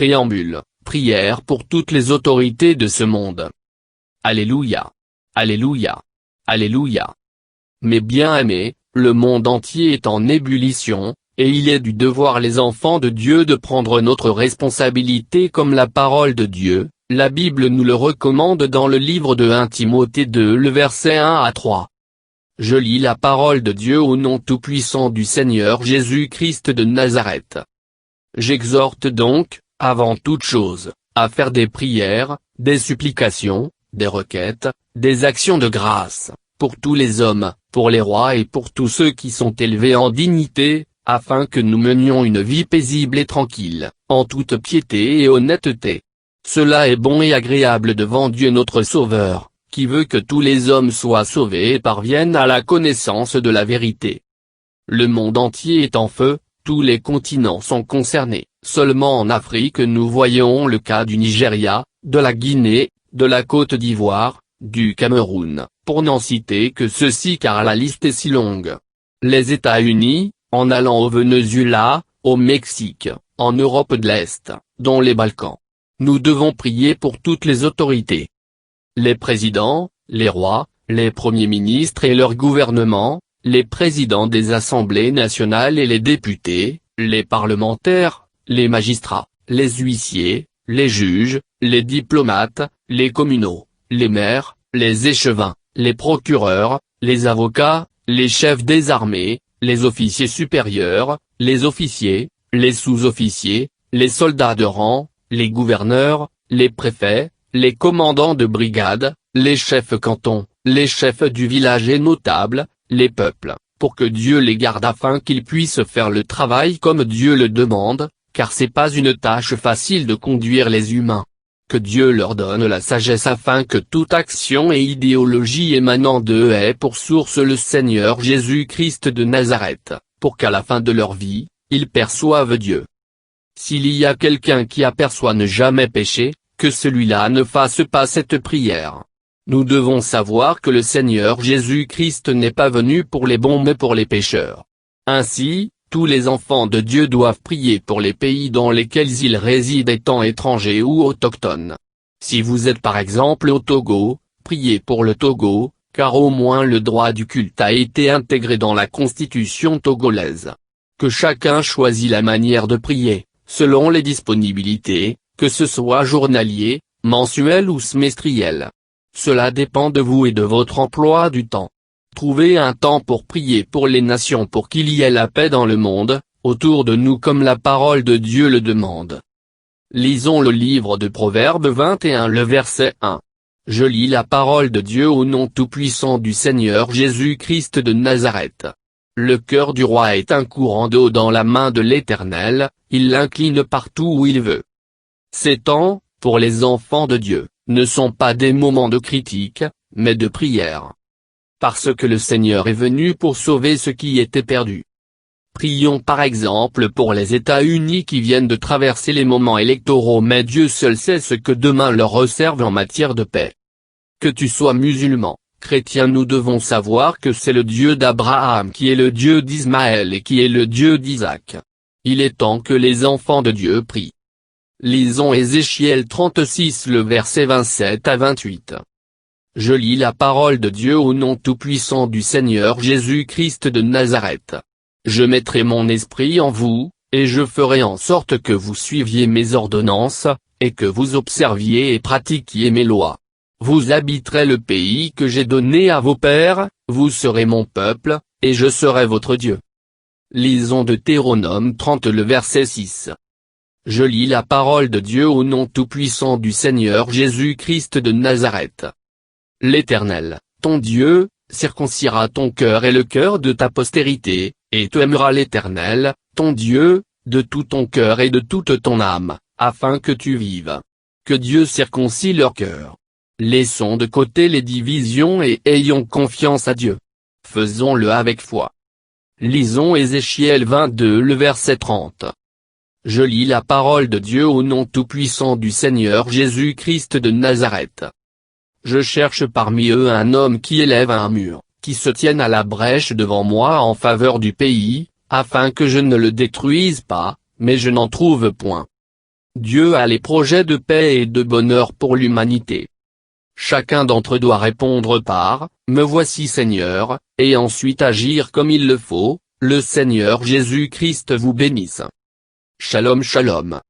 Préambule, prière pour toutes les autorités de ce monde. Alléluia. Alléluia. Alléluia. Mes bien-aimés, le monde entier est en ébullition, et il est du devoir les enfants de Dieu de prendre notre responsabilité comme la parole de Dieu. La Bible nous le recommande dans le livre de 1 Timothée 2 le verset 1 à 3. Je lis la parole de Dieu au nom tout-puissant du Seigneur Jésus-Christ de Nazareth. J'exhorte donc, avant toute chose, à faire des prières, des supplications, des requêtes, des actions de grâce, pour tous les hommes, pour les rois et pour tous ceux qui sont élevés en dignité, afin que nous menions une vie paisible et tranquille, en toute piété et honnêteté. Cela est bon et agréable devant Dieu notre Sauveur, qui veut que tous les hommes soient sauvés et parviennent à la connaissance de la vérité. Le monde entier est en feu, tous les continents sont concernés. Seulement en Afrique nous voyons le cas du Nigeria, de la Guinée, de la Côte d'Ivoire, du Cameroun, pour n'en citer que ceux-ci car la liste est si longue. Les États-Unis, en allant au Venezuela, au Mexique, en Europe de l'Est, dont les Balkans. Nous devons prier pour toutes les autorités. Les présidents, les rois, les premiers ministres et leurs gouvernements, les présidents des assemblées nationales et les députés, les parlementaires, les magistrats, les huissiers, les juges, les diplomates, les communaux, les maires, les échevins, les procureurs, les avocats, les chefs des armées, les officiers supérieurs, les officiers, les sous-officiers, les soldats de rang, les gouverneurs, les préfets, les commandants de brigade, les chefs cantons, les chefs du village et notables, les peuples, pour que Dieu les garde afin qu'ils puissent faire le travail comme Dieu le demande, car c'est pas une tâche facile de conduire les humains. Que Dieu leur donne la sagesse afin que toute action et idéologie émanant d'eux ait pour source le Seigneur Jésus-Christ de Nazareth, pour qu'à la fin de leur vie, ils perçoivent Dieu. S'il y a quelqu'un qui aperçoit ne jamais pécher, que celui-là ne fasse pas cette prière. Nous devons savoir que le Seigneur Jésus-Christ n'est pas venu pour les bons mais pour les pécheurs. Ainsi, tous les enfants de Dieu doivent prier pour les pays dans lesquels ils résident étant étrangers ou autochtones. Si vous êtes par exemple au Togo, priez pour le Togo, car au moins le droit du culte a été intégré dans la constitution togolaise. Que chacun choisit la manière de prier, selon les disponibilités, que ce soit journalier, mensuel ou semestriel. Cela dépend de vous et de votre emploi du temps. Trouvez un temps pour prier pour les nations pour qu'il y ait la paix dans le monde, autour de nous comme la parole de Dieu le demande. Lisons le livre de Proverbes 21 le verset 1. Je lis la parole de Dieu au nom tout-puissant du Seigneur Jésus-Christ de Nazareth. Le cœur du roi est un courant d'eau dans la main de l'Éternel, il l'incline partout où il veut. Ces temps, pour les enfants de Dieu, ne sont pas des moments de critique, mais de prière. Parce que le Seigneur est venu pour sauver ceux qui étaient perdus. Prions par exemple pour les États-Unis qui viennent de traverser les moments électoraux mais Dieu seul sait ce que demain leur réserve en matière de paix. Que tu sois musulman, chrétien nous devons savoir que c'est le Dieu d'Abraham qui est le Dieu d'Ismaël et qui est le Dieu d'Isaac. Il est temps que les enfants de Dieu prient. Lisons Ézéchiel 36 le verset 27 à 28. Je lis la parole de Dieu au nom tout-puissant du Seigneur Jésus-Christ de Nazareth. Je mettrai mon esprit en vous, et je ferai en sorte que vous suiviez mes ordonnances, et que vous observiez et pratiquiez mes lois. Vous habiterez le pays que j'ai donné à vos pères, vous serez mon peuple, et je serai votre Dieu. Lisons Deutéronome 30 le verset 6. Je lis la parole de Dieu au nom tout-puissant du Seigneur Jésus-Christ de Nazareth. L'Éternel, ton Dieu, circoncira ton cœur et le cœur de ta postérité, et tu aimeras l'Éternel, ton Dieu, de tout ton cœur et de toute ton âme, afin que tu vives. Que Dieu circoncie leur cœur. Laissons de côté les divisions et ayons confiance à Dieu. Faisons-le avec foi. Lisons Ézéchiel 22 le verset 30. Je lis la parole de Dieu au nom tout-puissant du Seigneur Jésus-Christ de Nazareth. Je cherche parmi eux un homme qui élève un mur, qui se tienne à la brèche devant moi en faveur du pays, afin que je ne le détruise pas, mais je n'en trouve point. Dieu a les projets de paix et de bonheur pour l'humanité. Chacun d'entre eux doit répondre par « Me voici Seigneur », et ensuite agir comme il le faut. Le Seigneur Jésus-Christ vous bénisse. Shalom shalom.